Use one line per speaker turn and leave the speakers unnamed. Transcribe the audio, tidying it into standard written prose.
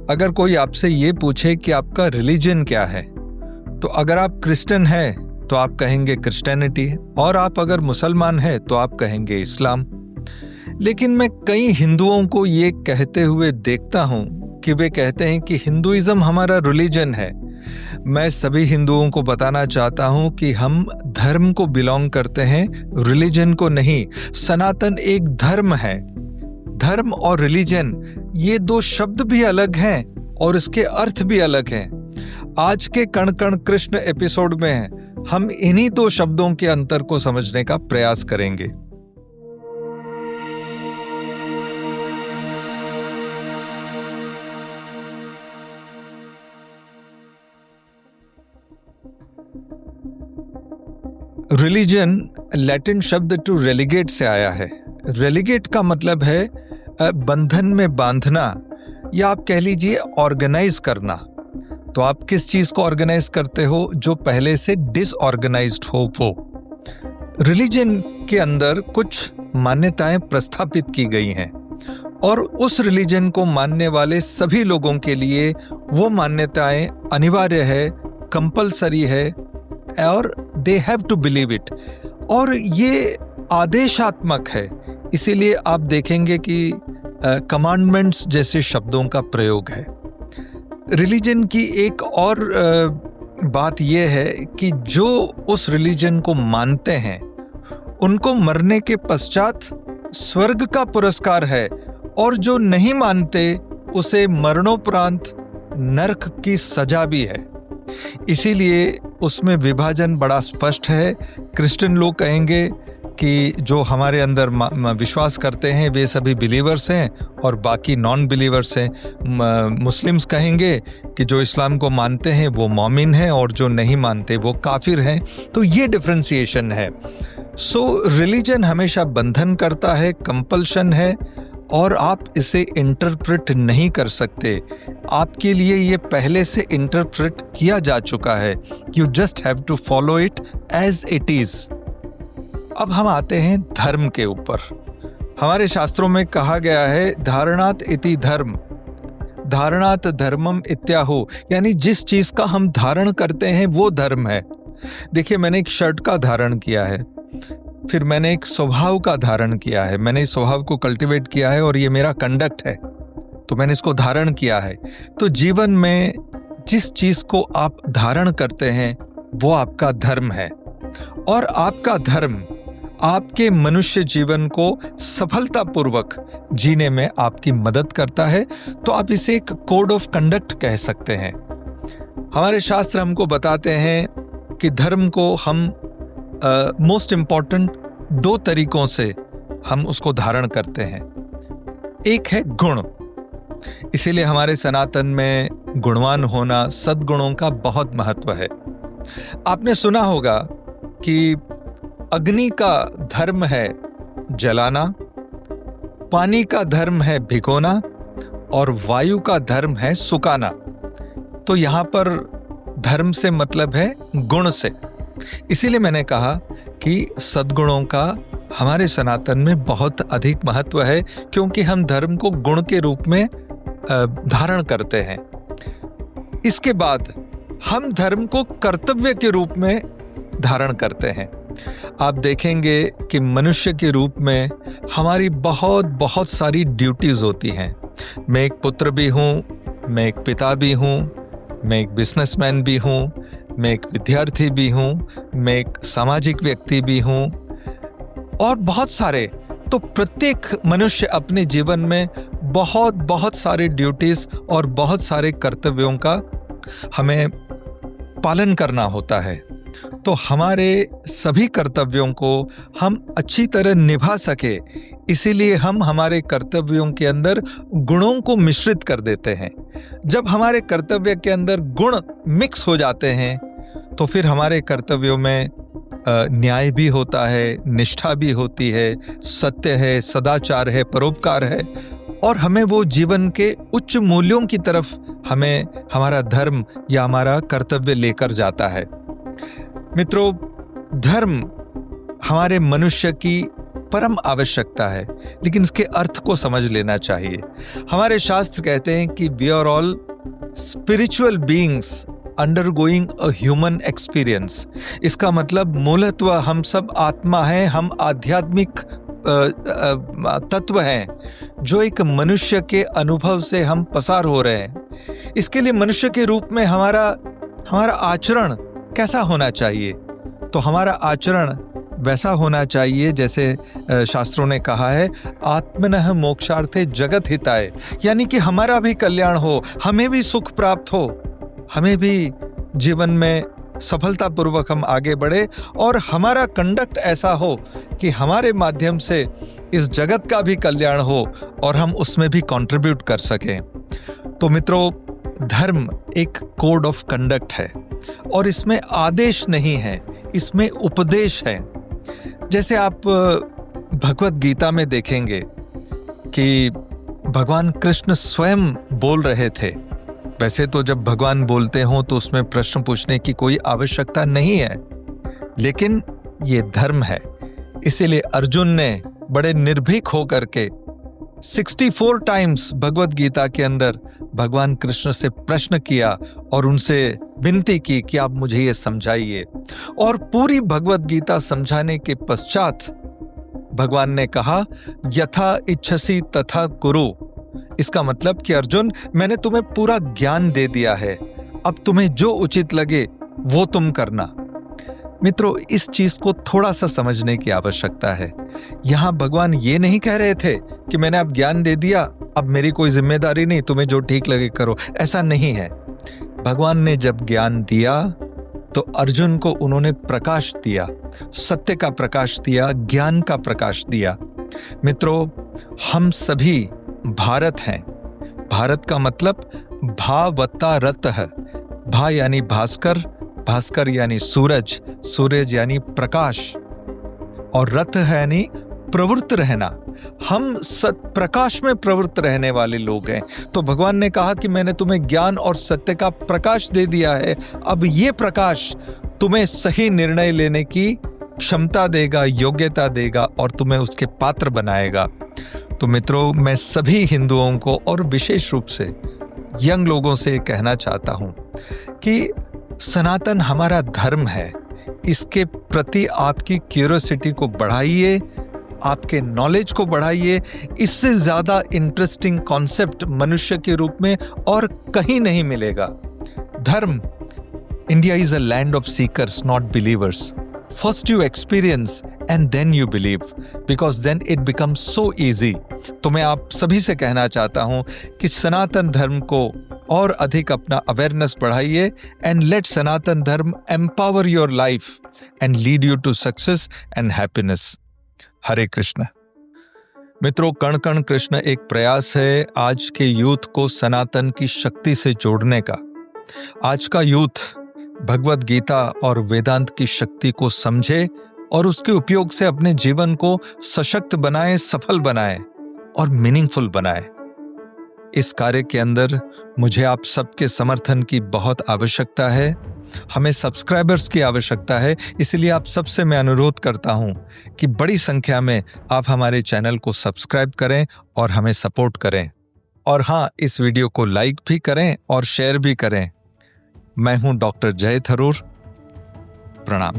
अगर कोई आपसे ये पूछे कि आपका रिलीजन क्या है, तो अगर आप क्रिश्चियन हैं तो आप कहेंगे क्रिश्चियनिटी है, और आप अगर मुसलमान हैं तो आप कहेंगे इस्लाम। लेकिन मैं कई हिंदुओं को ये कहते हुए देखता हूँ कि वे कहते हैं कि हिंदुइज्म हमारा रिलीजन है। मैं सभी हिंदुओं को बताना चाहता हूँ कि हम धर्म को बिलोंग करते हैं, रिलीजन को नहीं। सनातन एक धर्म है। धर्म और रिलीजन ये दो शब्द भी अलग हैं और इसके अर्थ भी अलग हैं। आज के कण कण कृष्ण एपिसोड में हम इन्हीं दो शब्दों के अंतर को समझने का प्रयास करेंगे। रिलीजन लैटिन शब्द टू रेलिगेट से आया है। रेलिगेट का मतलब है बंधन में बांधना, या आप कह लीजिए ऑर्गेनाइज करना। तो आप किस चीज को ऑर्गेनाइज करते हो? जो पहले से डिसऑर्गेनाइज्ड हो वो। रिलीजन के अंदर कुछ मान्यताएं प्रस्थापित की गई हैं और उस रिलीजन को मानने वाले सभी लोगों के लिए वो मान्यताएं अनिवार्य है, कंपलसरी है, और they have to believe it. और ये आदेशात्मक है, इसीलिए आप देखेंगे कि कमांडमेंट्स जैसे शब्दों का प्रयोग है। रिलीजन की एक और बात यह है कि जो उस रिलीजन को मानते हैं उनको मरने के पश्चात स्वर्ग का पुरस्कार है, और जो नहीं मानते उसे मरणोपरांत नरक की सजा भी है। इसीलिए उसमें विभाजन बड़ा स्पष्ट है। क्रिश्चियन लोग कहेंगे कि जो हमारे अंदर विश्वास करते हैं वे सभी बिलीवर्स हैं और बाकी नॉन बिलीवर्स हैं। मुस्लिम्स कहेंगे कि जो इस्लाम को मानते हैं वो मोमिन हैं और जो नहीं मानते वो काफिर हैं। तो ये डिफरेंशिएशन है। सो रिलीजन हमेशा बंधन करता है, कंपल्शन है, और आप इसे इंटरप्रेट नहीं कर सकते। आपके लिए ये पहले से इंटरप्रेट किया जा चुका है। You just have to follow it as it is. अब हम आते हैं धर्म के ऊपर। हमारे शास्त्रों में कहा गया है धारणात इति धर्म, धारणात धर्मम इत्याहु, यानी जिस चीज का हम धारण करते हैं वो धर्म है। देखिए, मैंने एक शर्ट का धारण किया है, फिर मैंने एक स्वभाव का धारण किया है, मैंने इस स्वभाव को कल्टीवेट किया है और ये मेरा कंडक्ट है, तो मैंने इसको धारण किया है। तो जीवन में जिस चीज को आप धारण करते हैं वो आपका धर्म है, और आपका धर्म आपके मनुष्य जीवन को सफलतापूर्वक जीने में आपकी मदद करता है। तो आप इसे एक कोड ऑफ कंडक्ट कह सकते हैं। हमारे शास्त्र हमको बताते हैं कि धर्म को हम मोस्ट इम्पॉर्टेंट दो तरीकों से हम उसको धारण करते हैं। एक है गुण, इसीलिए हमारे सनातन में गुणवान होना, सद्गुणों का बहुत महत्व है। आपने सुना होगा कि अग्नि का धर्म है जलाना, पानी का धर्म है भिगोना, और वायु का धर्म है सुखाना। तो यहां पर धर्म से मतलब है गुण से। इसीलिए मैंने कहा कि सद्गुणों का हमारे सनातन में बहुत अधिक महत्व है, क्योंकि हम धर्म को गुण के रूप में धारण करते हैं। इसके बाद हम धर्म को कर्तव्य के रूप में धारण करते हैं। आप देखेंगे कि मनुष्य के रूप में हमारी बहुत बहुत सारी ड्यूटीज होती हैं। मैं एक पुत्र भी हूँ, मैं एक पिता भी हूँ, मैं एक बिजनेसमैन भी हूँ, मैं एक विद्यार्थी भी हूँ, मैं एक सामाजिक व्यक्ति भी हूँ, और बहुत सारे। तो प्रत्येक मनुष्य अपने जीवन में बहुत बहुत सारे ड्यूटीज और बहुत सारे कर्तव्यों का हमें पालन करना होता है। तो हमारे सभी कर्तव्यों को हम अच्छी तरह निभा सके, इसीलिए हम हमारे कर्तव्यों के अंदर गुणों को मिश्रित कर देते हैं। जब हमारे कर्तव्य के अंदर गुण मिक्स हो जाते हैं तो फिर हमारे कर्तव्यों में न्याय भी होता है, निष्ठा भी होती है, सत्य है, सदाचार है, परोपकार है, और हमें वो जीवन के उच्च मूल्यों की तरफ हमें हमारा धर्म या हमारा कर्तव्य लेकर जाता है। मित्रों, धर्म हमारे मनुष्य की परम आवश्यकता है, लेकिन इसके अर्थ को समझ लेना चाहिए। हमारे शास्त्र कहते हैं कि we are all spiritual beings undergoing a human experience. इसका मतलब मूलतः हम सब आत्मा हैं, हम आध्यात्मिक तत्व हैं जो एक मनुष्य के अनुभव से हम पसार हो रहे हैं। इसके लिए मनुष्य के रूप में हमारा आचरण कैसा होना चाहिए? तो हमारा आचरण वैसा होना चाहिए जैसे शास्त्रों ने कहा है, आत्मनः मोक्षार्थे जगत हिताय, यानी कि हमारा भी कल्याण हो, हमें भी सुख प्राप्त हो, हमें भी जीवन में सफलतापूर्वक हम आगे बढ़े और हमारा कंडक्ट ऐसा हो कि हमारे माध्यम से इस जगत का भी कल्याण हो और हम उसमें भी कंट्रीब्यूट कर सकें। तो मित्रों, धर्म एक कोड ऑफ कंडक्ट है और इसमें आदेश नहीं है, इसमें उपदेश है। जैसे आप भगवत गीता में देखेंगे कि भगवान कृष्ण स्वयं बोल रहे थे। वैसे तो जब भगवान बोलते हो तो उसमें प्रश्न पूछने की कोई आवश्यकता नहीं है, लेकिन ये धर्म है। इसीलिए अर्जुन ने बड़े निर्भीक होकर के 64 टाइम्स भगवत गीता के अंदर भगवान कृष्ण से प्रश्न किया और उनसे विनती की कि आप मुझे ये समझाइए। और पूरी भगवत गीता समझाने के पश्चात भगवान ने कहा, यथा इच्छसि तथा कुरु। इसका मतलब कि अर्जुन, मैंने तुम्हें पूरा ज्ञान दे दिया है, अब तुम्हें जो उचित लगे वो तुम करना। मित्रों, इस चीज को थोड़ा सा समझने की आवश्यकता है। यहां भगवान ये नहीं कह रहे थे कि मैंने अब ज्ञान दे दिया, अब मेरी कोई जिम्मेदारी नहीं, तुम्हें जो ठीक लगे करो। ऐसा नहीं है। भगवान ने जब ज्ञान दिया तो अर्जुन को उन्होंने प्रकाश दिया, सत्य का प्रकाश दिया, ज्ञान का प्रकाश दिया। मित्रों, हम सभी भारत हैं। भारत का मतलब भावता रत है। भा यानी भास्कर, भास्कर यानी सूरज, सूरज यानी प्रकाश, और रत है यानी प्रवृत्त रहना। हम प्रकाश में प्रवृत्त रहने वाले लोग हैं। तो भगवान ने कहा कि मैंने तुम्हें ज्ञान और सत्य का प्रकाश दे दिया है, अब ये प्रकाश तुम्हें सही निर्णय लेने की क्षमता देगा, योग्यता देगा और तुम्हें उसके पात्र बनाएगा। तो मित्रों, मैं सभी हिंदुओं को और विशेष रूप से यंग लोगों से कहना चाहता हूं कि सनातन हमारा धर्म है। इसके प्रति आपकी क्यूरियोसिटी को बढ़ाइए, आपके नॉलेज को बढ़ाइए। इससे ज्यादा इंटरेस्टिंग कॉन्सेप्ट मनुष्य के रूप में और कहीं नहीं मिलेगा। धर्म, India is a land of seekers not believers. First you experience and then you believe, because then it becomes so easy. तो मैं आप सभी से कहना चाहता हूं कि सनातन धर्म को और अधिक अपना अवेयरनेस बढ़ाइए and let Sanatan Dharma empower your life and lead you to success and happiness. Hare Krishna. मित्रों, कण कण कृष्ण एक प्रयास है आज के यूथ को सनातन की शक्ति से जोड़ने का। आज का यूथ भगवत गीता और वेदांत की शक्ति को समझे और उसके उपयोग से अपने जीवन को सशक्त बनाए, सफल बनाए और मीनिंगफुल बनाए। इस कार्य के अंदर मुझे आप सबके समर्थन की बहुत आवश्यकता है। हमें सब्सक्राइबर्स की आवश्यकता है। इसलिए आप सबसे मैं अनुरोध करता हूं कि बड़ी संख्या में आप हमारे चैनल को सब्सक्राइब करें और हमें सपोर्ट करें। और हाँ, इस वीडियो को लाइक भी करें और शेयर भी करें। मैं हूं डॉक्टर जय थरूर। प्रणाम।